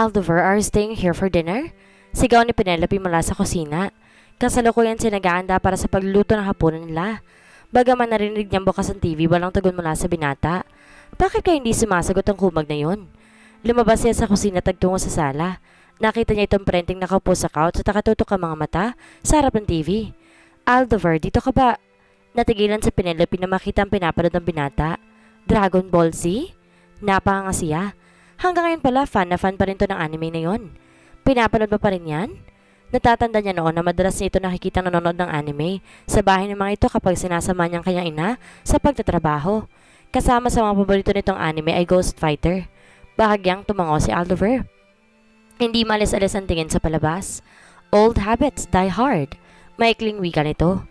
Aldover, are you staying here for dinner? Sigaw ni Penelope mula sa kusina. Kasalukuyan sinag-aanda para sa pagluluto ng hapunan nila. Bagaman narinig niyang bukas ang TV, walang tugon mula sa binata. Bakit kaya hindi sumasagot ang kumag na yun? Lumabas siya sa kusina tagtungo sa sala. Nakita niya itong prenting nakaupo sa couch at nakatutok ang mga mata sa harap ng TV. Aldover, dito ka ba? Natigilan sa Penelope na makita ang pinapanood ng binata. Dragon Ball Z? Napakanga siya. Hanggang ngayon pala, fan na fan pa rin to ng anime na yon. Pinapanood mo pa rin yan? Natatanda niya noon na madalas niya ito nakikita nanonood ng anime sa bahay ng mga ito kapag sinasama niyang kanyang ina sa pagtatrabaho. Kasama sa mga paborito nitong anime ay Ghost Fighter. Bahagyang tumango si Aldover. Hindi malis-alis ang tingin sa palabas. Old habits die hard. Maikling wika nito.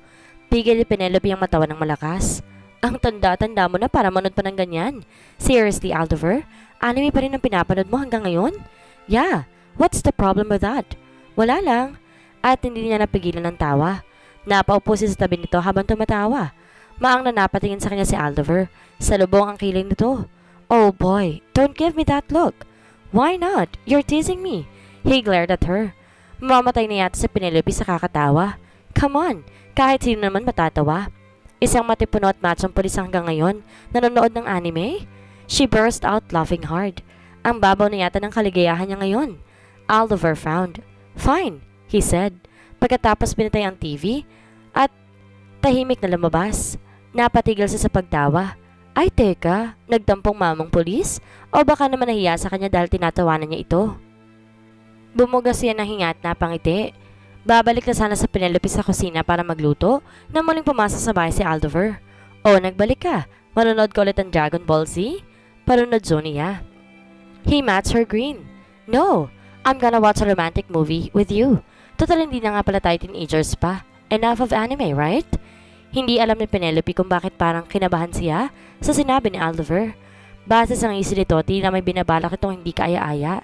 Pigil ni Penelope ang matawa ng malakas. Ang tanda-tanda mo na para manood pa ng ganyan. Seriously, Aldover? Anime pa rin ang pinapanood mo hanggang ngayon? Yeah, what's the problem with that? Wala lang. At hindi niya napigilan ng tawa. Napaupo siya sa tabi nito habang tumatawa. Maang na napatingin sa kanya si Aldover. Salubong ang kiling nito. Oh boy, don't give me that look. Why not? You're teasing me. He glared at her. Mamamatay na yata si Penelope sa kakatawa. Come on, kahit sino naman matatawa. Isang matipuno at machong pulis hanggang ngayon nanonood ng anime? She burst out laughing hard. Ang babaw na yata ng kaligayahan niya ngayon. Aldover frowned. Fine, he said. Pagkatapos pinatay ang TV at tahimik na lumabas. Napatigil siya sa pagtawa. Ay teka, nagtampong mamang pulis? O baka naman nahiya sa kanya dahil tinatawanan niya ito? Bumugas siya ng hinga at napangiti. Babalik na sana sa Penelope sa kusina para magluto na muling pumasa sa bahay si Aldover. O nagbalik ka, manonood ka ulit ng Dragon Ball Z? Palunod niya. He matched her grin. No, I'm gonna watch a romantic movie with you. Total hindi na nga pala tayo teenagers pa. Enough of anime, right? Hindi alam ni Penelope kung bakit parang kinabahan siya sa sinabi ni Aldover. Base sa ngisi nito, tila may binabalak itong hindi kaaya-aya.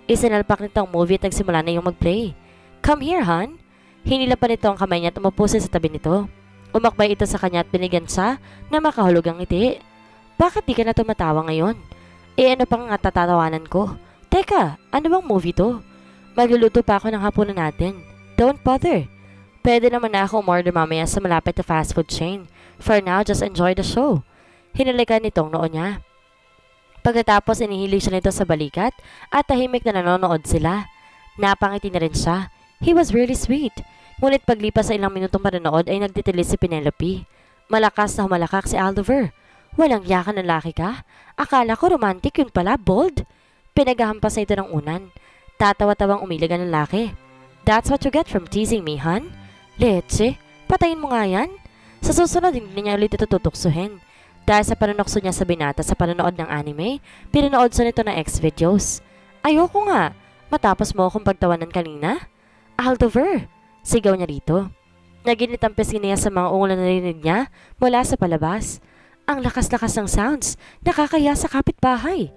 Isinalpak nitong movie at nagsimula na yung mag-play. Come here, hon. Hinila pa nito ang kamay niya at umupo sa tabi nito. Umakbay ito sa kanya at binigyan siya na makahulog ang ngiti. Bakit di ka na tumatawa ngayon? Ano pang nga tatatawanan ko? Teka, ano bang movie to? Magluluto pa ako ng hapunan natin. Don't bother. Pwede naman na ako umorder mamaya sa malapit na fast food chain. For now, just enjoy the show. Hinalikan nitong noo niya. Pagkatapos inihilig siya nito sa balikat at tahimik na nanonood sila. Napangiti na rin siya. He was really sweet. Ngunit paglipas sa ilang minutong panonood ay nagtitilis si Penelope. Malakas na humalakak si Aldover. Walang yakan ng laki ka? Akala ko romantic yun pala, bold. Pinagahampas na ito ng unan. Tatawa-tawang umilig ang lalaki. That's what you get from teasing me, hon? Leche, patayin mo nga yan. Sa susunod, hindi niya ulit ito tutuksuhin. Dahil sa panunokso niya sa binata sa panonood ng anime, pinanood sa nito ng X-videos. Ayoko nga. Matapos mo akong pagtawanan kanina? Aldover, sigaw niya rito. Naginit ang pisngi niya sa mga ungol na narinig niya mula sa palabas. Ang lakas-lakas ng sounds, nakakaya sa kapitbahay.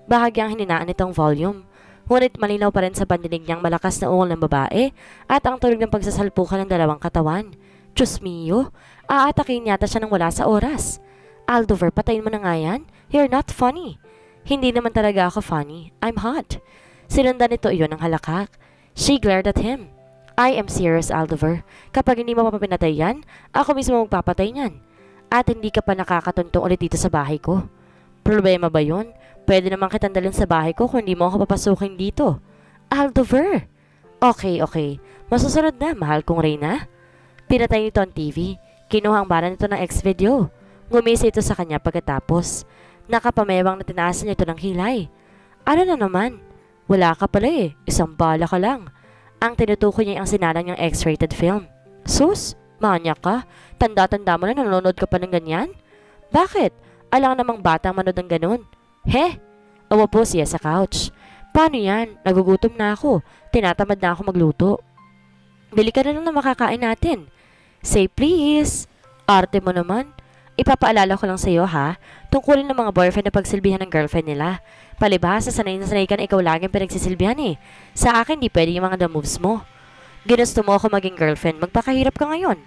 Bahagyang hininaan nitong volume. Ngunit malinaw pa rin sa pandinig niyang malakas na ungol ng babae at ang tunog ng pagsasalpukan ng dalawang katawan. Diyos mio, aatakin yata siya ng wala sa oras. Aldover, patayin mo na nga yan. You're not funny. Hindi naman talaga ako funny. I'm hot. Sinundan nito iyon ng halakak. She glared at him. I am serious, Aldover. Kapag hindi mo papapinatay yan, ako mismo magpapatay niyan. At hindi ka pa nakakatuntong ulit dito sa bahay ko. Problema ba yun? Pwede naman kitang dalhin sa bahay ko kung hindi mo ako papasukin dito. Aldover! Okay. Masusunod na, mahal kong Reyna. Pinatay nito ang TV. Kinuha ang bara nito ng X-video. Ngumisi ito sa kanya pagkatapos. Nakapamewang na tinaasan niya ito ng hilay. Ano na naman? Wala ka pala eh. Isang bala ka lang. Ang tinutukoy niya ang sinalang niyang X-rated film. Sus, manyak ka? Tanda-tanda mo na nanonood ka pa ng ganyan? Bakit? Alang namang batang manood ng ganun. He? Umupo siya sa couch. Paano yan? Nagugutom na ako. Tinatamad na ako magluto. Bili ka na lang na makakain natin. Say please. Arte mo naman. Ipapaalala ko lang sa iyo ha. Tungkulin ng mga boyfriend na pagsilbihan ng girlfriend nila. Palibhasa, sanay na sanay ka na ikaw laging pinagsisilbihan eh. Sa akin, di pwede yung mga the moves mo. Ginusto mo ako maging girlfriend, magpakahirap ka ngayon.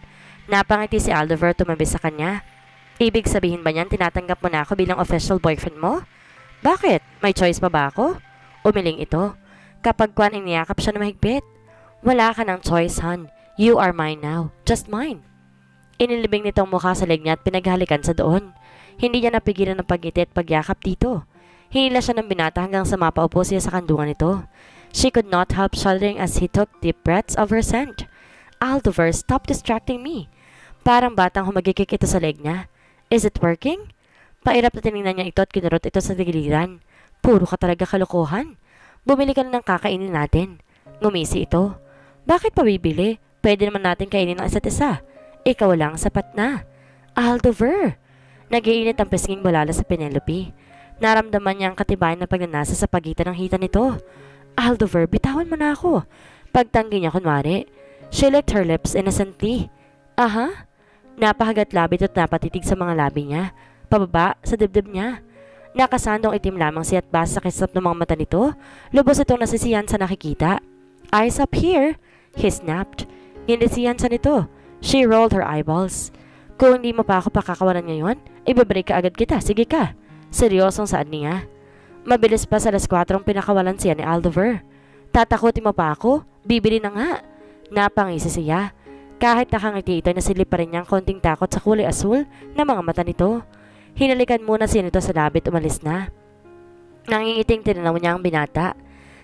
Napangiti si Aldover tumabi sa kanya. Ibig sabihin ba niyan tinatanggap mo na ako bilang official boyfriend mo? Bakit? May choice pa ba ako? Umiling ito. Kapag kwan iniyakap siya na mahigpit. Wala ka ng choice, hon. You are mine now. Just mine. Inilibing nitong mukha sa leg niya at pinaghalikan sa doon. Hindi niya napigilan ng pagngiti at pagyakap dito. Hinila siya ng binata hanggang sa mapaupo siya sa kandungan nito. She could not help shuddering as he took deep breaths of her scent. Aldover, stop distracting me. Parang batang humagikik ito sa leg niya. Is it working? Pairap na tinignan niya ito at kinurot ito sa giliran. Puro ka talaga kalokohan. Bumili ka na ng kakainin natin. Ngumisi ito. Bakit pa bibili? Pwede naman natin kainin ng isa't isa. Ikaw lang, sapat na. Aldover! Nag-iinit ang pisnging bulala sa Penelope. Naramdaman niya ang katibayan na pagnanasa sa pagitan ng hita nito. Aldover, bitawan mo na ako. Pagtanggi niya kunwari. She licked her lips innocently. Aha? Napahagat labit at napatitig sa mga labi niya. Pababa sa dibdib niya. Nakasandong itim lamang siya at basa sa kisap ng mga mata nito. Lubos itong nasisiyan sa nakikita. Eyes up here, he snapped. Nginisiyan sa nito. She rolled her eyeballs. Kung hindi mo pa ako pakakawalan ngayon, ibabreak ka agad kita. Sige ka. Seryosong saad niya. Mabilis pa sa alas 4 pinakawalan siya ni Aldover. Tatakutin mo pa ako? Bibili na nga. Napangisi siya. Kahit nakangiti ito, nasilip pa rin niyang konting takot sa kulay asul na mga mata nito. Hinalikan muna siya nito sa labit, umalis na. Nangingiting tinanaw niya ang binata.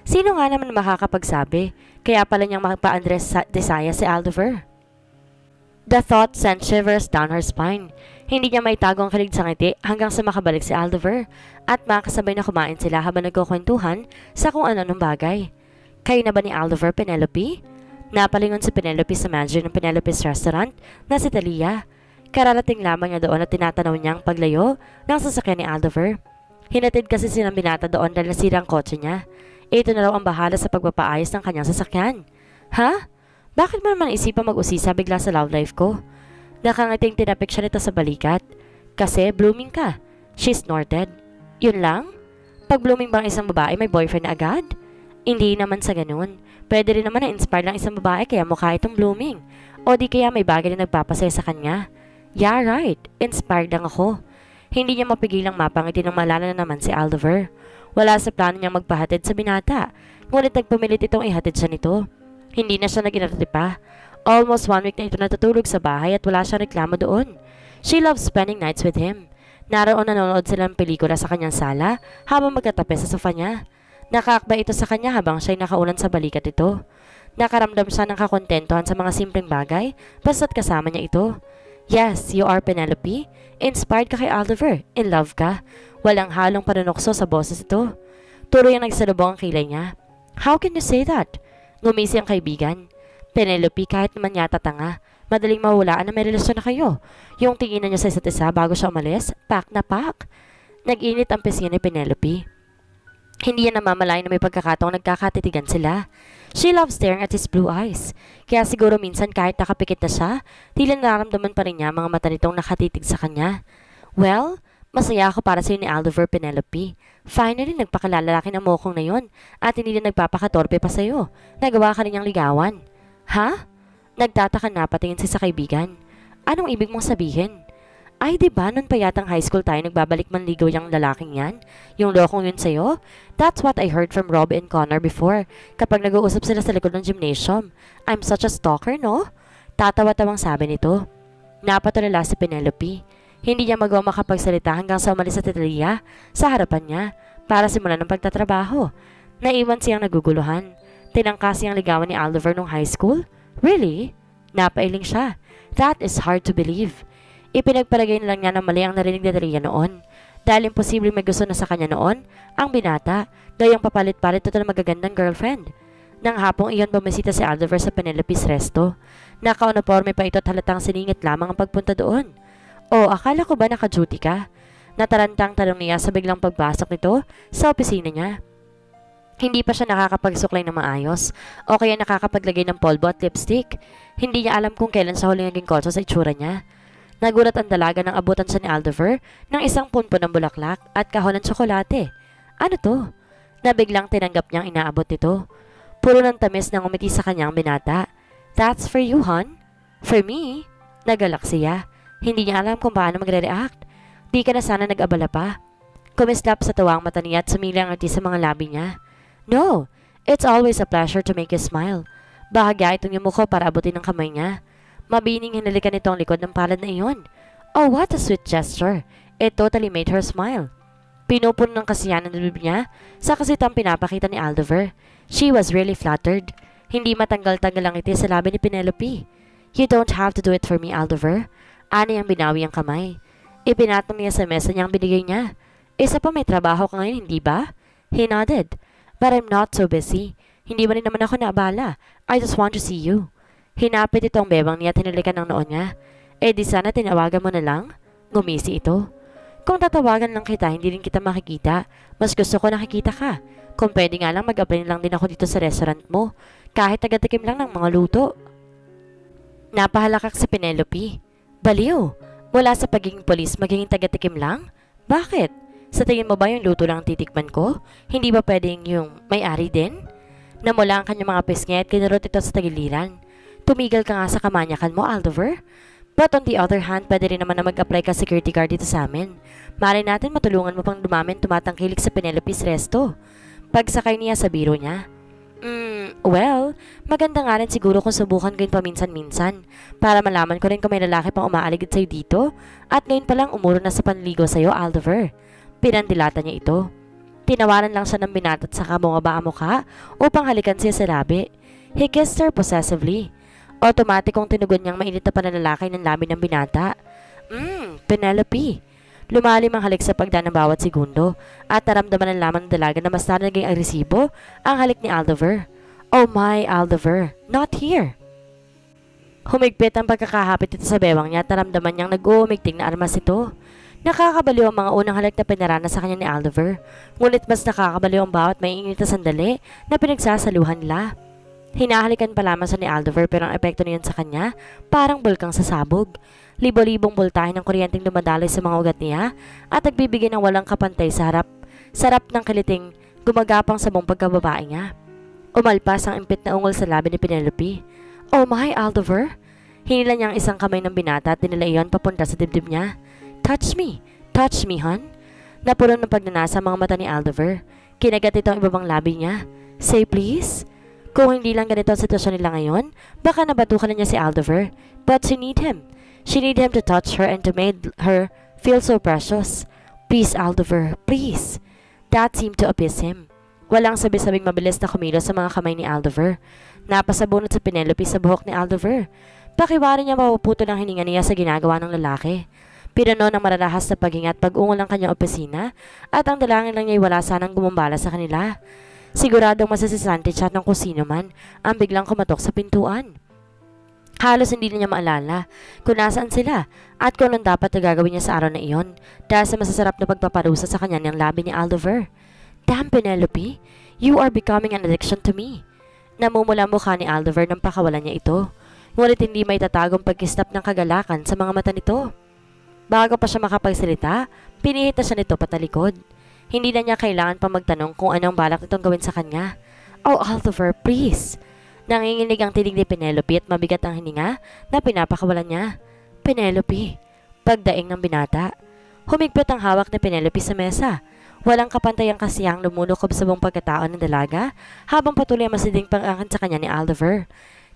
Sino nga naman makakapagsabi? Kaya pala niyang magpa-Andres Desaya si Aldover. The thought sent shivers down her spine. Hindi niya maitago ang kilig sa ngiti hanggang sa makabalik si Aldover at makasabay na kumain sila habang nagkukwentuhan sa kung ano-anong bagay. Kayo na ba ni Aldover, Penelope? Napalingon si Penelope sa manager ng Penelope's restaurant na si Talia. Kararating lamang niya doon at tinatanaw niya ang paglayo ng sasakyan ni Aldover. Hinatid kasi silang binata doon dahil nasira ang kotse niya. Ito na raw ang bahala sa pagpapaayos ng kanyang sasakyan. Ha? Bakit mo naman isipang mag-usisa bigla sa love life ko? Nakangating tinapik siya nito sa balikat. Kasi blooming ka. She snorted. Yun lang? Pag blooming bang isang babae may boyfriend na agad? Hindi naman sa ganun. Pwede rin naman na-inspire lang isang babae kaya mukha itong blooming. O di kaya may bagay na nagpapasaya sa kanya. Yeah, right. Inspired lang ako. Hindi niya mapigilang mapangiti ng malala na naman si Aldover. Wala sa plano niyang magpahatid sa binata. Ngunit nagpumilit itong ihatid siya nito. Hindi na siya naginarati pa. Almost 1 week na ito natutulog sa bahay at wala siyang reklamo doon. She loves spending nights with him. Naroon nanonood sila ng pelikula sa kanyang sala habang magkatabi sa sofa niya. Nakaakba ito sa kanya habang siya'y nakaunan sa balikat ito. Nakaramdam siya ng kakontentuhan sa mga simpleng bagay basta't kasama niya ito. Yes, you are Penelope. Inspired ka kay Aldover. In love ka. Walang halong panunokso sa boses ito. Tuloy ang nagsalubong ang kilay niya. How can you say that? Ngumisi ang kaibigan. Penelope, kahit naman yata tanga, madaling mahulaan na may relasyon na kayo. Yung tinginan niya sa isa't isa bago siya umalis, pak na pak. Nag-init ang pisngi ni Penelope. Hindi niya namamalayan na may pagkakataong nagkakatitigan sila. She loves staring at his blue eyes. Kaya siguro minsan kahit nakapikit na siya, tila nararamdaman pa rin niya mga mata nitong nakatitig sa kanya. Well, masaya ako para sa iyo ni Aldover, Penelope. Finally, nagpakalalaki ng mokong na yon at hindi na nagpapakatorpe pa sa iyo. Nagawa ka rin niyang ligawan. Ha? Nagtataka na patingin siya sa kaibigan. Anong ibig mong sabihin? Ay, diba, nun pa yatang high school tayo nagbabalik manligaw yung lalaking yan? Yung lokong yun sa'yo? That's what I heard from Rob and Connor before, kapag nag-uusap sila sa likod ng gymnasium. I'm such a stalker, no? Tatawa-tawang sabi nito. Napatulala si Penelope. Hindi niya magawa makapagsalita hanggang sa umalis sa Talia sa harapan niya para simulan ng pagtatrabaho. Naiwan siyang naguguluhan. Tinangkas siyang ligawan ni Aldover nung high school? Really? Napailing siya. That is hard to believe. Ipinagpalagay na lang niya na mali ang narinig ni Talia noon. Dahil imposible may gusto na sa kanya noon, ang binata, gayang papalit-palit ito na magagandang girlfriend. Nang hapong iyon bumisita si Aldover sa Penelope's resto. Naka-uniforme pa ito at halatang siningit lamang ang pagpunta doon. Oh, akala ko ba naka-duty ka? Natarantang tanong niya sa biglang pagbasok nito sa opisina niya. Hindi pa siya nakakapagsuklay ng maayos o kaya nakakapaglagay ng polvo at lipstick. Hindi niya alam kung kailan siya huling naging kotso sa itsura niya. Nagulat ang dalaga nang abutan siya ni Aldover ng isang punpon ng bulaklak at kahon ng tsokolate. Ano to? Nabiglang tinanggap niyang inaabot ito. Puro ng tamis nang umiti sa kanyang binata. That's for you, hon? For me? Nagalak siya. Hindi niya alam kung paano magre-react. Di ka na sana nag-abala pa. Kumislap sa tawang mata niya at sumili ang ngiti sa mga labi niya. No, It's always a pleasure to make you smile. Bahagya itong yumuko para abutin ng kamay niya. Mabining hinalikan nito ang likod ng palad na iyon. Oh, what a sweet gesture. It totally made her smile. Pinupuno ng kasiyahan ng bibig niya sa kasitang pinapakita ni Aldover. She was really flattered. Hindi matanggal-tanggal ang ngiti sa labi ni Penelope. You don't have to do it for me, Aldover. Ani ang binawi ang kamay. Ipinatong niya sa mesa niya ang binigay niya. Isa pa may trabaho ka ngayon, hindi ba? He nodded. But I'm not so busy. Hindi mo rin naman ako naabala. I just want to see you. Hinapit ito ang bebang niya at hinalikan ng noon niya. Eh di sana tinawagan mo na lang? Ngumisi ito. Kung tatawagan lang kita, hindi rin kita makikita. Mas gusto ko nakikita ka. Kung pwede nga lang mag-apply lang din ako dito sa restaurant mo. Kahit tagatikim lang ng mga luto. Napahalakak si Penelope. Baliw. Mula sa pagiging polis, magiging tagatikim lang? Bakit? Sa tingin mo ba yung luto lang titikman ko? Hindi ba pwedeng yung may-ari din? Namula ang kanyang mga pisngi at kinurot ito sa tagiliran. Tumigil ka nga sa kamanyakan mo, Aldover. But on the other hand, pwede rin naman na mag-apply ka security guard dito sa amin. Mali natin matulungan mo pang dumamin tumatangkilik sa Penelope's resto. Pagsakay niya sa biro niya. Well, maganda nga rin siguro kung subukan ko yun paminsan-minsan para malaman ko rin kung may lalaki pang umaaligid sa'yo dito at ngayon palang umuro na sa panligo sa'yo, Aldover. Pinandilata niya ito. Tinawaran lang siya ng binat at saka bumaba ang mukha upang halikan siya sa labi. He kissed her possessively. Automatikong tinugon niyang mainit na pananalakay ng labi ng binata. Penelope. Lumalim ang halik sa pagdaan ng bawat segundo at naramdaman ng lamang ng dalaga na mas naging agresibo ang halik ni Aldover. Oh my, Aldover, not here. Humigpit ang pagkakahapit ito sa bewang niya at naramdaman niyang nag-uumigting na armas ito. Nakakabaliw ang mga unang halik na pinarana sa kanya ni Aldover, ngunit mas nakakabaliw ang bawat may init na sandali na pinagsasaluhan nila. Hinahalikan pa lamang sa ni Aldover pero ang epekto niyon sa kanya parang bulkang sasabog. Libo-libong voltahe ng kuryenteng dumadaloy sa mga ugat niya at nagbibigay ng walang kapantay sa sarap ng kiliting gumagapang sa buong pagkababae niya. Umalpas ang impit na ungol sa labi ni Penelope. Oh my, Aldover! Hinila niya ang isang kamay ng binata at dinala iyon papunta sa dibdib niya. Touch me, hon. Napuno ng pagnanasa ang mga mata ni Aldover. Kinagat ito ang ibabang labi niya. Say please. Kung hindi lang ganito ang sitwasyon nila ngayon, baka nabatukan na niya si Aldover. But she need him. She need him to touch her and to make her feel so precious. Please, Aldover, please. That seemed to appease him. Walang sabi-sabing mabilis na kumilos sa mga kamay ni Aldover. Napasabunot sa Penelope sa buhok ni Aldover. Pakiwari niya mapuputo ng hininga niya sa ginagawa ng lalaki. Pinano ng mararahas na paghinga at pag-ungol ng kanyang opisina at ang dalangin lang niya ay wala sanang gumumbala sa kanila. Siguradong masasisante siya ng kusino man ang biglang kumatok sa pintuan. Halos hindi na niya maalala kung nasaan sila at kung anong dapat na gagawin niya sa araw na iyon dahil sa masasarap na pagpaparusa sa kanya ng labi ni Aldover. Damn, Penelope, you are becoming an addiction to me. Namumula mukha ni Aldover nang pakawalan niya ito, ngunit hindi may tatagong pagkistap ng kagalakan sa mga mata nito. Bago pa siya makapagsalita, pinihit na siya nito patalikod. Hindi na niya kailangan pa magtanong kung anong balak nitong gawin sa kanya. Oh, Aldover, please. Nanginginig ang tinig ni Penelope at mabigat ang hininga na pinapakawalan niya. Penelope. Pagdaing ng binata. Humigpit ang hawak ni Penelope sa mesa. Walang kapantayang kasiyang lumulokob sa buong pagkatao ng dalaga habang patuloy ang masiding pang-angkin sa kanya ni Aldover.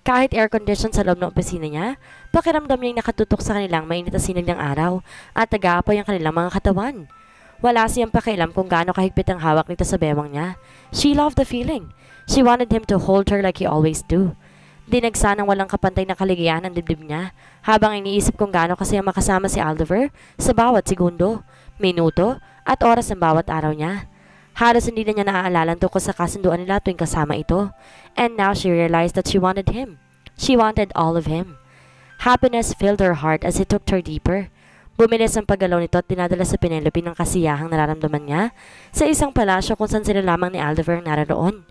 Kahit air-condition sa loob ng opisina niya, pakiramdam niyang nakatutok sa kanilang mainit na sinag ng araw at nag-aapoy ang kanilang mga katawan. Wala siyang pakialam kung gaano kahigpit ang hawak nito sa bewang niya. She loved the feeling. She wanted him to hold her like he always do. Dinagsa ng walang kapantay na kaligayahan ang dibdib niya habang iniisip kung gaano kasiyang makasama si Aldover sa bawat segundo, minuto at oras ng bawat araw niya. Halos hindi na niya naaalala tungkol sa kasunduan nila tuwing kasama ito. And now she realized that she wanted him. She wanted all of him. Happiness filled her heart as he took her deeper. Bumilis ang paggalaw nito at dinadala sa Penelope ng kasiyahang nararamdaman niya sa isang palasyo kung saan sila lamang ni Aldover ang naroon.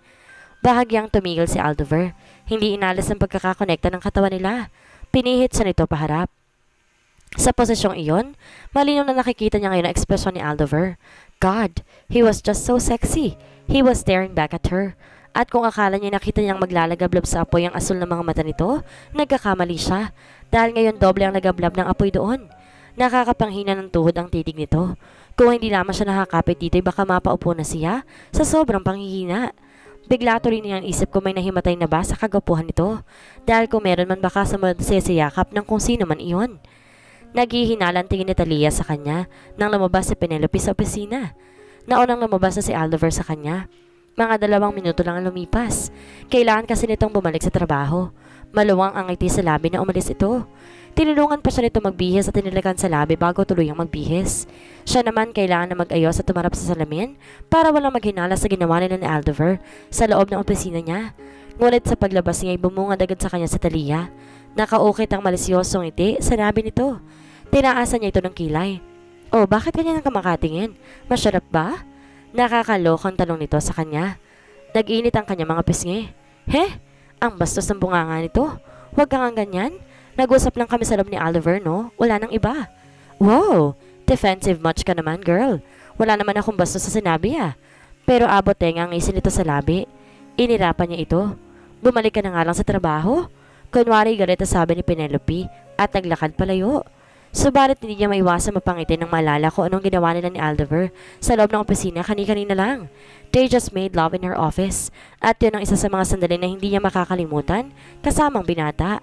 Bahagyang tumigil si Aldover. Hindi inalis ang pagkakakonekta ng katawan nila. Pinihit siya nito paharap. Sa posisyong iyon, malinaw na nakikita niya ngayon ang ekspresyon ni Aldover. God, he was just so sexy. He was staring back at her. At kung akala niya nakita niyang maglalagablab sa apoy ang asul ng mga mata nito, nagkakamali siya. Dahil ngayon doble ang nagablab ng apoy doon. Nakakapanghina ng tuhod ang titig nito. Kung hindi lamang siya nakakapit dito, baka mapaupo na siya sa sobrang panghihina. Bigla tuloy niyang isip ko may nahimatay na ba sa kagwapuhan nito. Dahil kung meron man baka sa magsisiyakap ng kung sino man iyon. Naghihinalang tingin ni Talia sa kanya nang lumabas si Penelope sa opisina. Naunang lumabas na si Aldover sa kanya. Mga 2 minuto lang ang lumipas. Kailangan kasi nitong bumalik sa trabaho. Maluwang ang ngiti sa labi na umalis ito. Tinulungan pa siya nito magbihis at tinilakan sa labi bago tuluyang magbihis. Siya naman kailangan na mag-ayos at tumarap sa salamin para walang maghinala sa ginawa nila ni Aldover sa loob ng opisina niya. Ngunit sa paglabas niya ay bumungad agad sa kanya si Talia. Nakaukit ang malisyosong ngiti sa labi nito. Tinaasan niya ito ng kilay. Oh, bakit ganyan ang kamakatingin? Masyarap ba? Nakakalokang tanong nito sa kanya. Nag-init ang kanya mga pisngi. He? Ang bastos ng bunganga nito. Huwag kang ganyan. Nag-usap lang kami sa loob ni Oliver, no? Wala nang iba. Wow! Defensive much ka naman, girl. Wala naman akong bastos sa sinabi, ah. Pero abot tenga ang isin nito sa labi. Inirapan niya ito. Bumalik ka na nga lang sa trabaho. Kunwari galit ang sabi ni Penelope at naglakad palayo. Subalit hindi niya maiwasan mapangitin ng maalala ko anong ginawa nila ni Aldover sa loob ng opisina kani-kanina lang. They just made love in her office at yun ang isa sa mga sandali na hindi niya makakalimutan kasamang binata.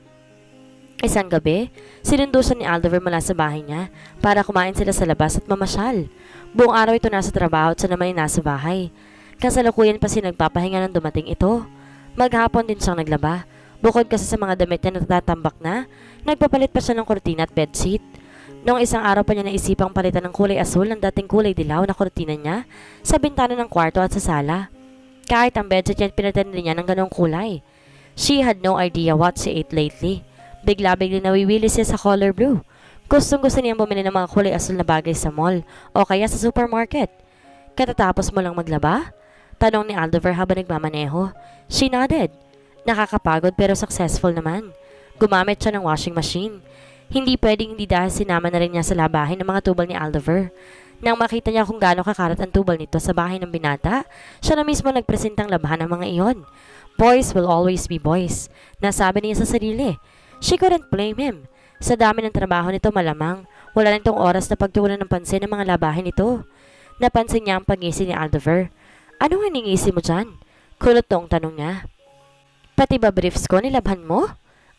Isang gabi, sinundo siya ni Aldover mula sa bahay niya para kumain sila sa labas at mamasyal. Buong araw ito nasa trabaho at siya naman ay nasa bahay. Kasalukuyan pa siya nagpapahinga nang dumating ito. Maghapon din siyang naglaba. Bukod kasi sa mga damit niya na natatambak na, nagpapalit pa siya ng kurtina at bedsheet. Noong isang araw pa niya naisipang palitan ng kulay asul ng dating kulay dilaw na kurtina niya sa bintana ng kwarto at sa sala. Kahit ang bedsheet niya pinalitan niya ng ganong kulay. She had no idea what she ate lately. Bigla-bigla nawiwili siya sa color blue. Gustong-gusto niyang bumili ng mga kulay asul na bagay sa mall o kaya sa supermarket. Katatapos mo lang maglaba? Tanong ni Aldover habang nagmamaneho. She nodded. Nakakapagod pero successful naman. Gumamit siya ng washing machine. Hindi pwedeng hindi dahil sinama na rin niya sa labahin ng mga tubal ni Aldover. Nang makita niya kung gaano kakarat ang tubal nito sa bahay ng binata, siya na mismo nagpresentang labahan ng mga iyon. Boys will always be boys. Nasabi niya sa sarili. She couldn't blame him. Sa dami ng trabaho nito malamang, wala na itong oras na pagtuunan ng pansin ng mga labahin nito. Napansin niya ang pag-ngisi ni Aldover. Anong hiningisi mo dyan? Kulot tong tanong niya. Pati ba briefs ko nilabhan mo?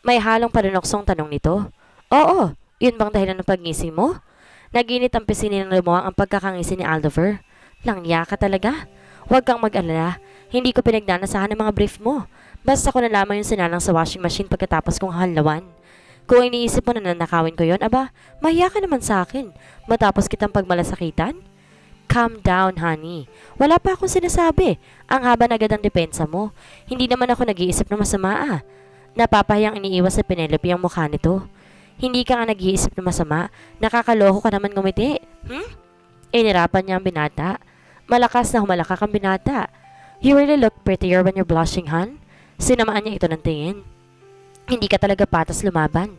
May halong panunoksong tanong nito. Oo, yun bang dahilan ng pagngisi mo? Naginit ang pisini ng lumuwang ang pagkakangisi ni Aldover. Langya ka talaga. Huwag kang mag-alala. Hindi ko pinagnanasahan ng mga brief mo. Basta ko na lamang yung sinalang sa washing machine pagkatapos kong halawan. Kung iniisip mo na nanakawin ko yon, aba, mahiya ka naman sa akin. Matapos kitang pagmalasakitan? Calm down, honey. Wala pa akong sinasabi. Ang haba na agad ang depensa mo. Hindi naman ako nag-iisip na masama, ah. Napapahiyang iniiwas sa Penelope ang mukha nito. Hindi ka nga nag-iisip na masama. Nakakaloko ka naman ngumiti. Inirapan niya ang binata. Malakas na humalakak ang binata. You really look prettier when you're blushing, hon. Sinamaan niya ito ng tingin. Hindi ka talaga patas lumaban.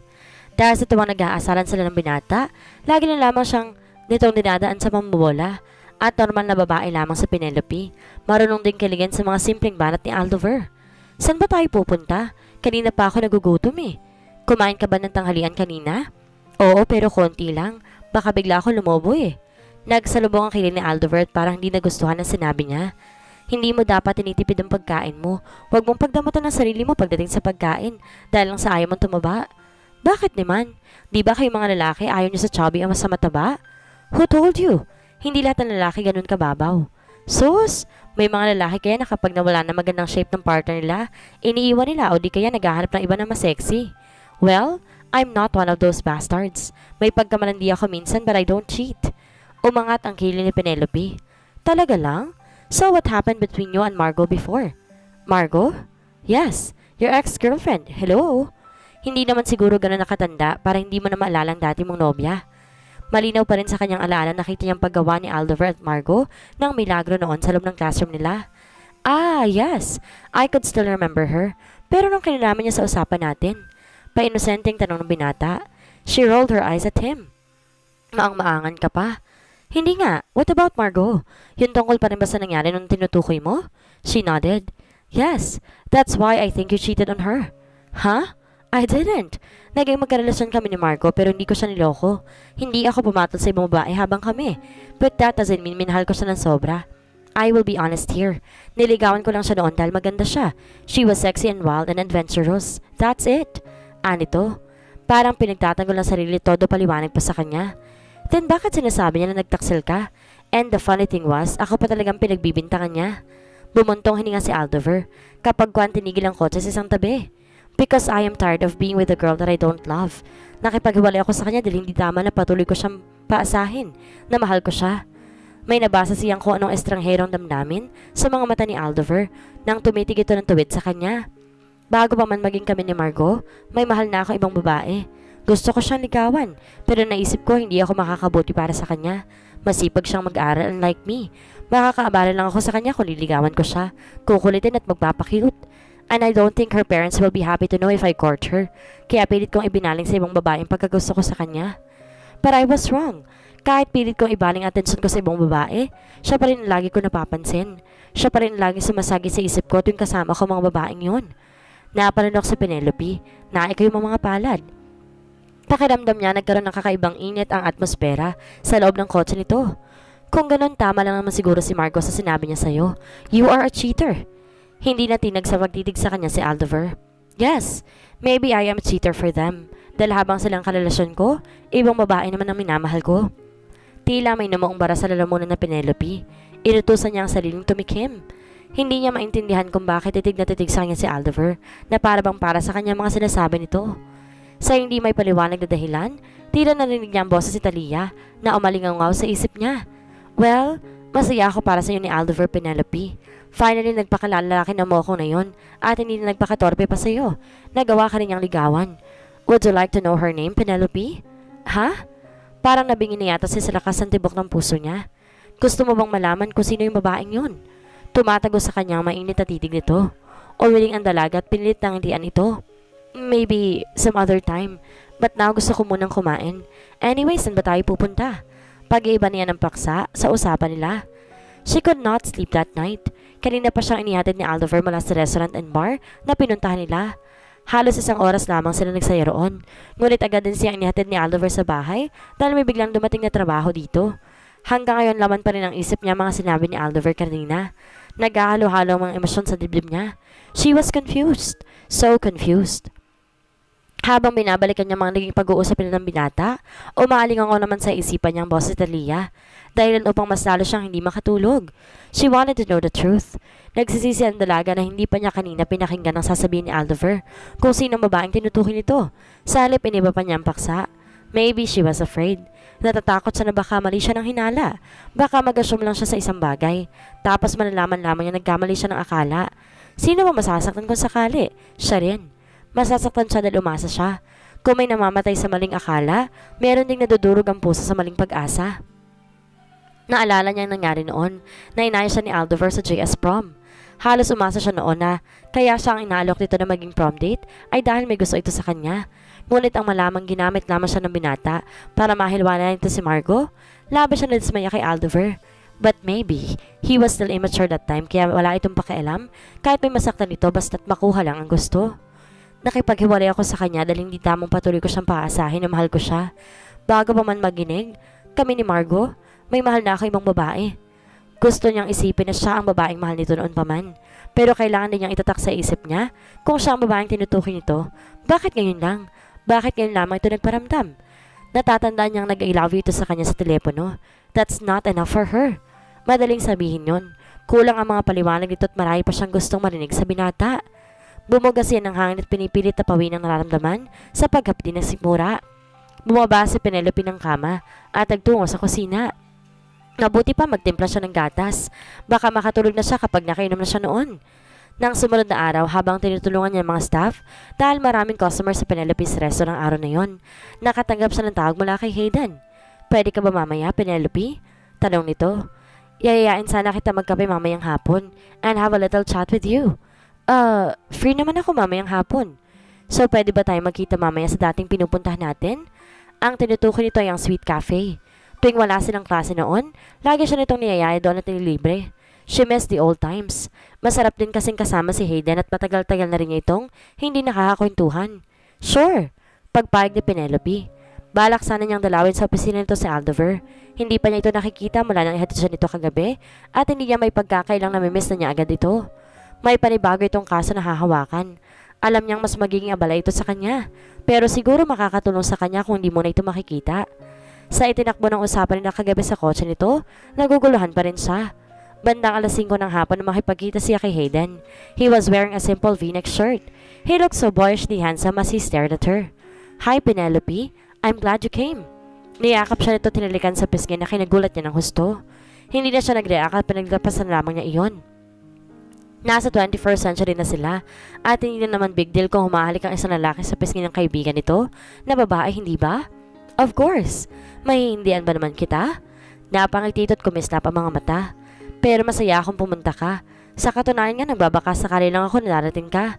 Dahil sa tuwang nag-aasalan sila ng binata, lagi na lamang siyang nitong dinadaan sa pambobola. At normal na babae lamang sa Penelope. Marunong din kiligin sa mga simpleng banat ni Aldover. Saan ba tayo pupunta? Kanina pa ako nagugutom eh. Kumain ka ba ng tanghalian kanina? Oo, pero konti lang. Baka bigla ako lumobo eh. Nagsalubong ang kilid ni Aldover at parang hindi nagustuhan ang sinabi niya. Hindi mo dapat tinitipid ang pagkain mo. Huwag mong pagdamutan ng sarili mo pagdating sa pagkain dahil lang sa ayaw mong tumaba. Bakit naman? Di ba kayo mga lalaki ayaw niyo sa chubby ang mas mataba? Who told you? Hindi lahat ng lalaki ganun kababaw. Sus, may mga lalaki kaya na kapag nawala na magandang shape ng partner nila, iniiwan nila o di kaya naghahanap ng iba na mas sexy. Well, I'm not one of those bastards. May pagkamalandi ako minsan but I don't cheat. Umangat ang kilid ni Penelope. Talaga lang? So what happened between you and Margot before? Margot? Yes, your ex-girlfriend. Hello? Hindi naman siguro ganun nakatanda para hindi mo na maalala ang dati mong nobya. Malinaw pa rin sa kanyang alaala nakita niyang paggawa ni Aldover at Margot ng milagro noon sa loob ng classroom nila. Ah, yes. I could still remember her. Pero nung kinalaman niya sa usapan natin, pa-inosenteng tanong ng binata, she rolled her eyes at him. Maang-maangan ka pa. Hindi nga. What about Margot? Yun tungkol pa rin ba sa nangyari nung tinutukoy mo? She nodded. Yes, that's why I think you cheated on her. Huh? I didn't. Naging magkarelasyon kami ni Margot pero hindi ko siya niloko. Hindi ako pumatol sa ibang babae habang kami. But that doesn't mean minahal ko siya ng sobra. I will be honest here. Niligawan ko lang siya noon dahil maganda siya. She was sexy and wild and adventurous. That's it. Anito, parang pinagtatanggol ng sarili todo paliwanag pa sa kanya. Then bakit sinasabi niya na nagtaksil ka? And the funny thing was, ako pa talagang pinagbibintangan niya. Bumuntong hininga si Aldover kapag kuwan tinigil ang kotse sa isang tabi. Because I am tired of being with a girl that I don't love. Nakipaghiwalay ako sa kanya dahil hindi tama na patuloy ko siyang paasahin na mahal ko siya. May nabasa siyang kung anong estrangherong damdamin sa mga mata ni Aldover nang tumitig ito ng tuwid sa kanya. Bago pa man maging kami ni Margot, may mahal na ako ibang babae. Gusto ko siyang ligawan, pero naisip ko hindi ako makakabuti para sa kanya. Masipag siyang mag-aral unlike me. Makakaabala lang ako sa kanya kung liligawan ko siya, kukulitin at magpapakute. And I don't think her parents will be happy to know if I court her. Kaya pilit kong ibinaling sa ibang babaeng pagkagusto ko sa kanya. But I was wrong. Kahit pilit kong ibaling atensyon ko sa ibang babae, siya pa rin lagi ko napapansin. Siya pa rin lagi sumasagi sa isip ko tuwing kasama ko mga babaeng yun. Napalanok si Penelope, naika yung mga palad. Pakiramdam niya nagkaroon ng kakaibang init ang atmosfera sa loob ng kotse nito. Kung ganun, tama lang naman siguro si Margot sa sinabi niya sa'yo. You are a cheater. Hindi na tinag sa pagtitig sa kanya si Aldover. Yes, maybe I am a cheater for them. Dahil habang silang karelasyon ko, ibang babae naman ang minamahal ko. Tila may numuong bara sa lalamunan na Penelope. Inutusan niya ang sariling tumikim. Hindi niya maintindihan kung bakit titig na titig sa kanya si Aldover na para bang para sa kanya mga sinasabi nito. Sa hindi may paliwanag na dahilan, tila narinig niya ang boses si Talia na umalingaw sa isip niya. Well, masaya ako para sa iyo ni Aldover, Penelope. Finally, nagpakalalaki na mo ako na yun at hindi na nagpakatorpe pa sa iyo. Nagawa ka rin niyang ligawan. Would you like to know her name, Penelope? Ha? Parang nabingin na yata sa lakas ng tibok ng puso niya. Gusto mo bang malaman kung sino yung babaeng yun? Tumatago sa kanya ang mainit na titig nito. Umiling ang dalaga at pinilit ng hindian ito. Maybe some other time. But now gusto ko munang kumain. Anyway, saan ba tayo pupunta? Pag-iiba niya ng paksa sa usapan nila. She could not sleep that night. Kanina pa siyang inihatid ni Aldover mula sa restaurant and bar na pinuntahan nila. Halos isang oras lamang sila nagsaya roon. Ngunit agad din siyang inihatid ni Aldover sa bahay dahil may biglang dumating na trabaho dito. Hanggang ngayon laman pa rin ang isip niya mga sinabi ni Aldover kanina. Naghahalo-halo ang mga emosyon sa dibdib niya. She was confused. So confused. Habang binabalikan niya mga naging pag-uusap nila ng binata, umaalingaw naman sa isipan niyang boss si Talia. Dahilan upang mas lalo siyang hindi makatulog. She wanted to know the truth. Nagsisisi ang dalaga na hindi pa niya kanina pinakinggan ang sasabihin ni Aldover kung sino ang babaeng tinutukoy nito. Sa halip iniba pa niya ang paksa. Maybe she was afraid. Natatakot siya na baka mali siya ng hinala. Baka mag-assume lang siya sa isang bagay. Tapos malalaman lamang niya nagkamali siya ng akala. Sino ba masasaktan kung sakali? Siya rin. Masasaktan siya dahil umasa siya. Kung may namamatay sa maling akala, meron ding nadudurog ang puso sa maling pag-asa. Naalala niya ang nangyari noon na inaya siya ni Aldover sa JS prom. Halos umasa siya noon na kaya siya ang inaalok nito na maging prom date ay dahil may gusto ito sa kanya. Ngunit ang malamang ginamit lamang siya ng binata para mahilwanan nito si Margot. Labis siya na dismaya kay Aldover. But maybe, he was still immature that time kaya wala itong pakialam kahit may masaktan ito basta't makuha lang ang gusto. Nakipaghiwalay ako sa kanya dahil hindi tamang patuloy ko siyang paasahin na mahal ko siya. Bago pa man maginig, kami ni Margot, may mahal na ako ibang babae. Gusto niyang isipin na siya ang babaeng mahal nito noon pa man. Pero kailangan din niyang itatak sa isip niya kung siya ang babaeng tinutukoy nito. Bakit ngayon lang? Bakit ngayon lamang ito nagparamdam? Natatandaan niyang nag-I love you ito sa kanya sa telepono. That's not enough for her. Madaling sabihin yon. Kulang ang mga paliwanag nito at marami pa siyang gustong marinig sa binata. Bumugas yan ng hangin at pinipilit na pawin ang nararamdaman sa paghapdi ng simura. Bumaba si Penelope ng kama at nagtungo sa kusina. Nabuti pa magtimpla siya ng gatas. Baka makatulog na siya kapag nakainom na siya noon. Nang sumunod na araw habang tinutulungan niya ang mga staff dahil maraming customers sa Penelope's restaurant ng araw na yon, nakatanggap siya ng tawag mula kay Hayden. Pwede ka ba mamaya, Penelope? Tanong nito. Yayayain sana kita magkape mamayang hapon and have a little chat with you. Free naman ako mamayang hapon. So pwede ba tayo magkita mamaya sa dating pinupuntahan natin? Ang tinutukoy nito ay ang Sweet Cafe. Tuwing wala silang klase noon, lagi siya nitong niyayaya doon at nililibre. She missed the old times. Masarap din kasing kasama si Hayden at matagal-tagal na rin niya itong hindi nakakakwentuhan. Sure, pagpayag ni Penelope. Balak sana niyang dalawin sa opisina nito si Aldover. Hindi pa niya ito nakikita mula nang ihatid siya nito kagabi at hindi niya may pagkakailang namimiss na niya agad ito. May panibago itong kaso na hahawakan. Alam niyang mas magiging abala ito sa kanya, pero siguro makakatulong sa kanya kung hindi mo na ito makikita. Sa itinakbo ng usapan nila kagabi sa kotse nito, naguguluhan pa rin siya. Bandang alas 5 ng hapon na makipagkita siya kay Hayden. He was wearing a simple v-neck shirt. He looked so boyishly handsome as he stared at her. "Hi, Penelope. I'm glad you came." Niyakap siya nito tinalikan sa pisngi na kinagulat niya ng husto. Hindi na siya nag-react at pinaglapasan lamang niya iyon. Nasa 21st century na sila at hindi na naman big deal kung humahalik ang isang lalaki sa pisngi ng kaibigan nito na babae, hindi ba? Of course. Mahihindian ba naman kita? Napangiti at kumislap ang mga mata. Pero masaya akong pumunta ka. Sa katunayan nga nagbabaka sakali lang ako na darating ka.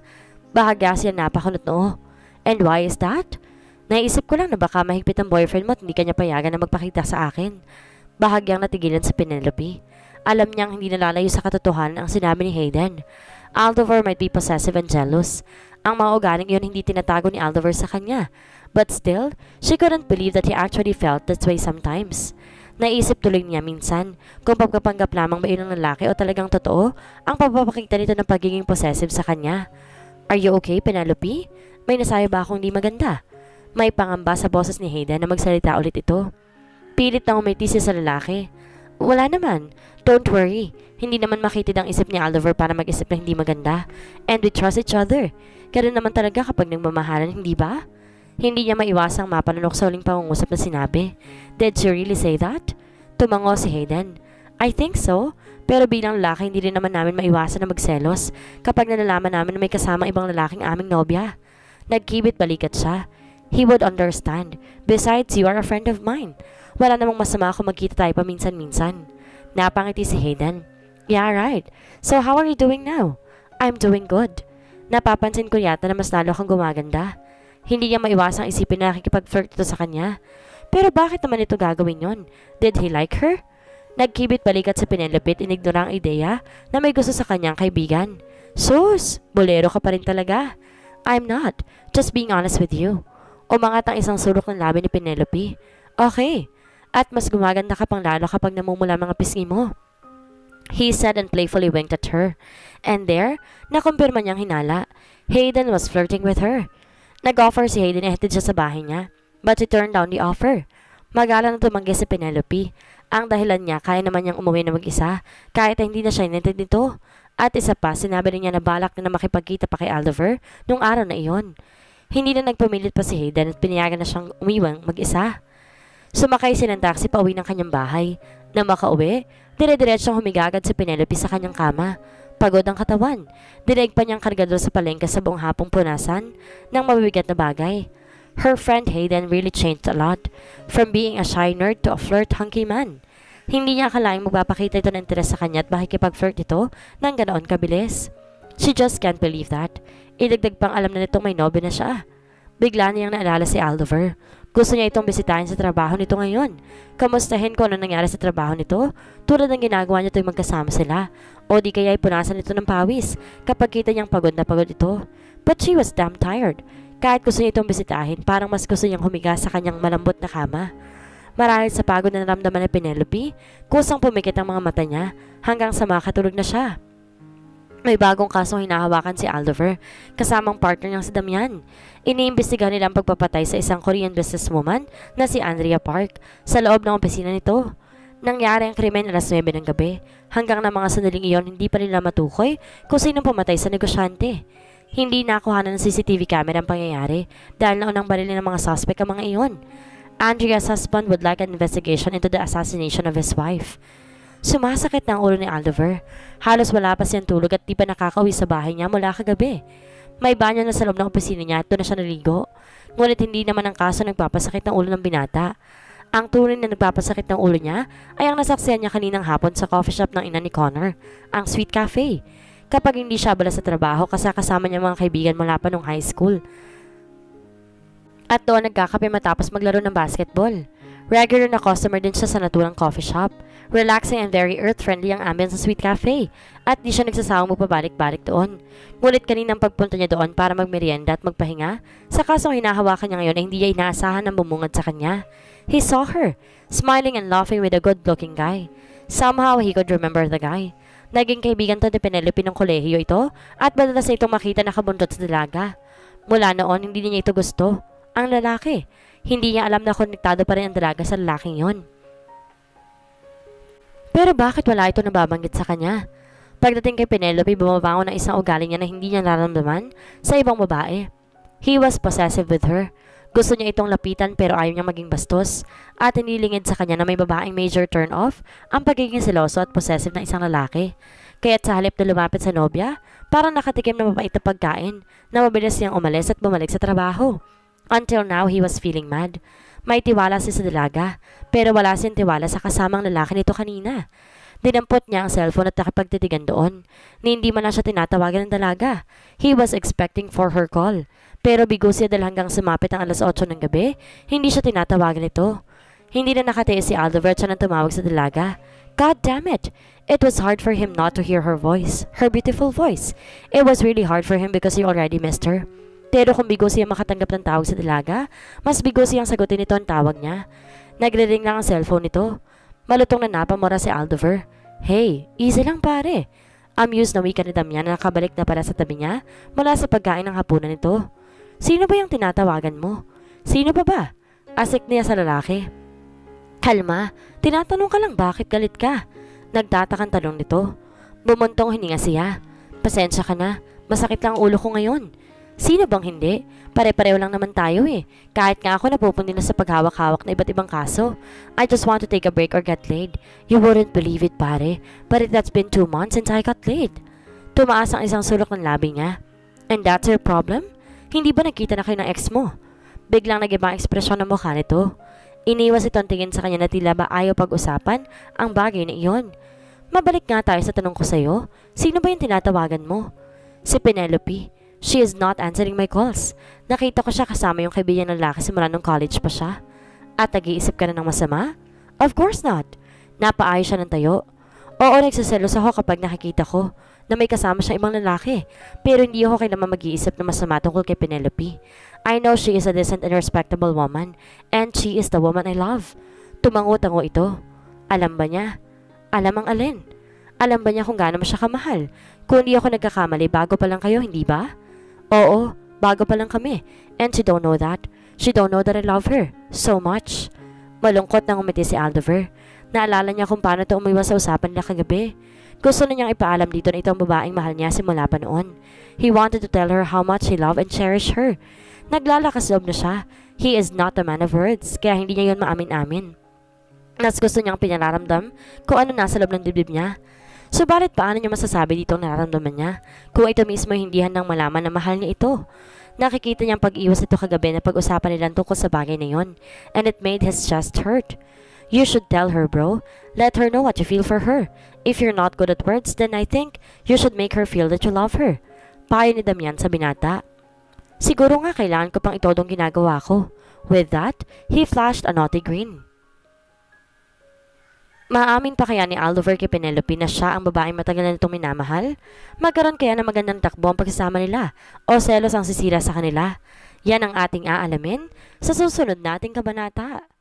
Bahagya siya napakunot noo. And why is that? Naisip ko lang na baka mahigpit ang boyfriend mo at hindi kanya payagan na magpakita sa akin. Bahagyang natigilan sa Penelope. Alam niyang hindi nalalayo sa katotohanan ang sinabi ni Hayden. Aldover might be possessive and jealous. Ang mga ugaling iyon hindi tinatago ni Aldover sa kanya. But still, she couldn't believe that he actually felt that way sometimes. Naisip tuloy niya minsan kung pagkapanggap lamang ba yun ng lalaki o talagang totoo ang pagpapakita nito ng pagiging possessive sa kanya. "Are you okay, Penelope? May nasabi ba akong di maganda?" May pangamba sa boses ni Hayden na magsalita ulit ito. Pilit na umiti siya sa lalaki. "Wala naman. Don't worry. Hindi naman makitid ang isip ni Aldover para mag-isip na hindi maganda. And we trust each other. Ganun naman talaga kapag nagmamahalan, hindi ba?" Hindi niya maiwasang mapanunok sa uling pangungusap na sinabi. Did she really say that? Tumango si Hayden. "I think so. Pero bilang lalaki, hindi rin naman namin maiwasan na magselos kapag nalalaman namin na may kasamang ibang lalaking aming nobya." Nagkibit balikat siya. "He would understand. Besides, you are a friend of mine. Wala namang masama kung magkita tayo paminsan-minsan." Napangiti si Hayden. "Yeah, right. So how are you doing now?" "I'm doing good." Napapansin ko yata na mas lalo kang gumaganda. Hindi niya maiwasang isipin na nakikipag-flirt ito sa kanya. Pero bakit naman ito gagawin yon? Did he like her? Nagkibit balikat sa Penelope at inignora ang ideya na may gusto sa kanyang kaibigan. "Sus, bolero ka pa rin talaga." "I'm not. Just being honest with you." Umangat ang isang sulok ng labi ni Penelope. "Okay. At mas gumaganda ka pang lalo kapag namumula mga pisngi mo," he said and playfully winked at her. And there, nakumpirma niyang hinala. Hayden was flirting with her. Nag-offer si Hayden na ihatid siya sa bahay niya, but she turned down the offer. Magalang na tumanggi si Penelope. Ang dahilan niya, kaya naman niyang umuwi na mag-isa, kahit na hindi na siya inatid nito. At isa pa, sinabi rin niya na balak na makipagkita pa kay Aldover nung araw na iyon. Hindi na nagpumilit pa si Hayden at pinayagan na siyang umiwang mag-isa. Sumakay siya ng taxi pa uwi ng kanyang bahay. Nang makauwi, dire-diretsyong humigagad si Penelope sa kanyang kama. Pagod ang katawan. Dinaig pa niyang kargador sa palengke sa buong hapong punasan ng mabibigat na bagay. Her friend Hayden really changed a lot. From being a shy nerd to a flirt-hunky man. Hindi niya akalaing magpapakita ito ng interes sa kanya at makikipag-flirt ito ng ganoon kabilis. She just can't believe that. Idagdag pang alam na nitong may nobyo na siya. Bigla niyang naalala si Aldover. Gusto niya itong bisitahin sa trabaho nito ngayon. Kamustahin kung ano nangyari sa trabaho nito, tulad ng ginagawa niya tuwing magkasama sila. O di kaya punasan ito ng pawis kapag kita niyang pagod na pagod ito. But she was damn tired. Kahit gusto niya itong bisitahin, parang mas gusto niyang humiga sa kanyang malambot na kama. Marahil sa pagod na naramdaman ni Penelope, kusang pumikit ang mga mata niya hanggang sa makatulog na siya. May bagong kasong hinahawakan si Aldover, kasamang partner niyang si Damian. Iniimbestigahan nila ang pagpapatay sa isang Korean businesswoman na si Andrea Park sa loob ng opisina nito. Nangyari ang krimen alas 9 ng gabi. Hanggang na mga sandaling iyon, hindi pa nila matukoy kung sinong pumatay sa negosyante. Hindi nakuhanan ng CCTV camera ang pangyayari dahil naunang barilin ng mga suspect ang mga iyon. Andrea's husband would like an investigation into the assassination of his wife. Sumasakit na ang ulo ni Aldover. Halos wala pa siyang tulog at di pa nakakauwi sa bahay niya mula kagabi. May banyo na sa loob ng opisina niya at doon na siya naligo. Ngunit hindi naman ang kaso nagpapasakit ng ulo ng binata. Ang tunay na nagpapasakit ng ulo niya ay ang nasaksihan niya kaninang hapon sa coffee shop ng ina ni Connor, ang Sweet Cafe. Kapag hindi siya abala sa trabaho, kasama niya mga kaibigan mula pa nung high school. At doon nagkakape matapos maglaro ng basketball. Regular na customer din siya sa naturang coffee shop. Relaxing and very earth-friendly ang ambience sa Sweet Cafe at di siya nagsasawang pabalik-balik doon. Ngunit kaninang pagpunta niya doon para magmerienda at magpahinga, sa kasong hinahawakan niya ngayon ay hindi niya inaasahan ang bumungad sa kanya. He saw her, smiling and laughing with a good-looking guy. Somehow, he could remember the guy. Naging kaibigan to ni Penelope ng kolehiyo ito at madalas na itong makita nakabuntot sa dalaga. Mula noon, hindi niya ito gusto. Ang lalaki. Hindi niya alam na konektado pa rin ang dalaga sa lalaking yon. Pero bakit wala ito nababanggit sa kanya? Pagdating kay Penelope, bumabango ng isang ugali niya na hindi niya nararamdaman sa ibang babae. He was possessive with her. Gusto niya itong lapitan pero ayaw niya maging bastos at inilingid sa kanya na may babaeng major turn-off ang pagiging seloso at possessive ng isang lalaki. Kaya't sa halip na lumapit sa nobya, parang nakatikim na mabait na pagkain na mabilis niyang umalis at bumalik sa trabaho. Until now, he was feeling mad. May tiwala siya sa dalaga, pero wala siyang tiwala sa kasamang lalaki nito kanina. Dinampot niya ang cellphone at nakipagtitigan doon, ni hindi man na siya tinatawagan ng dalaga. He was expecting for her call, pero bigo siya dahil hanggang sumapit ang alas 8 ng gabi, hindi siya tinatawagan ito. Hindi na nakatiis si Aldover at siya nang tumawag sa dalaga. God damn it! It was hard for him not to hear her voice, her beautiful voice. It was really hard for him because he already missed her. Pero kung bigo siya makatanggap ng tawag sa dalaga, mas bigo siyang sagutin nito ang tawag niya. Nagre-ring lang ang cellphone nito. Malutong na napamura si Aldover. Hey, easy lang pare. Amused na wika ni Damian na nakabalik na para sa tabi niya mula sa pagkain ng hapunan nito. Sino ba yung tinatawagan mo? Sino pa ba? Asik niya sa lalaki. Kalma, tinatanong ka lang bakit galit ka. Nagtatakang tanong nito. Bumuntong hininga siya. Pasensya ka na, masakit lang ang ulo ko ngayon. Sino bang hindi? Pare-pareho lang naman tayo eh. Kahit nga ako napupundi na sa paghawak-hawak na iba't ibang kaso. I just want to take a break or get laid. You wouldn't believe it pare, but that's been 2 months since I got laid. Tumaas ang isang sulok ng labi niya. And that's your problem? Hindi ba nakita na kayo ng ex mo? Biglang nag-iba ang ekspresyon ng mukha nito. Iniwas itong tingin sa kanya na tila ba ayaw pag-usapan ang bagay na iyon. Mabalik nga tayo sa tanong ko sa'yo. Sino ba yung tinatawagan mo? Si Penelope. She is not answering my calls. Nakita ko siya kasama yung kaibigan ng lalaki simula nung college pa siya. At nag-iisip ka na ng masama? Of course not. Napaayos siya ng tayo. Oo, nagsaselos ako kapag nakikita ko na may kasama siyang ibang lalaki. Pero hindi ako kailanman mag-iisip na masama tungkol kay Penelope. I know she is a decent and respectable woman. And she is the woman I love. Tumango-tango ito. Alam ba niya? Alam ang alin? Alam ba niya kung gaano mo siya kamahal? Kung hindi ako nagkakamali, bago pa lang kayo, hindi ba? Oo, bago pa lang kami. And she don't know that. She don't know that I love her so much. Malungkot nang umiti si Aldover. Naalala niya kung paano ito umiwas sa usapan nila kagabi. Gusto na niyang ipaalam dito na itong babaeng mahal niya simula pa noon. He wanted to tell her how much he loved and cherished her. Naglalakas loob na siya. He is not a man of words, kaya hindi niya yun maamin-amin. Mas gusto niyang pinararamdam kung ano nasa loob ng dibdib niya. Subalit paano niya masasabi dito ang nararamdaman niya kung ito mismo hindi handang malaman na mahal niya ito? Nakikita niyang pag-iwas ito kagabi na pag-usapan nila tungkol sa bagay na yon, and it made his chest hurt. You should tell her, bro. Let her know what you feel for her. If you're not good at words, then I think you should make her feel that you love her. Payo ni Damian sa binata. Siguro nga kailangan ko pang itodong ginagawa ko. With that, he flashed a naughty grin. Maamin pa kaya ni Aldover kay Penelope na siya ang babaeng matagal na nitong minamahal? Magkaroon kaya ng magandang takbo ang pagsasama nila o selos ang sisira sa kanila? Yan ang ating aalamin sa susunod nating kabanata.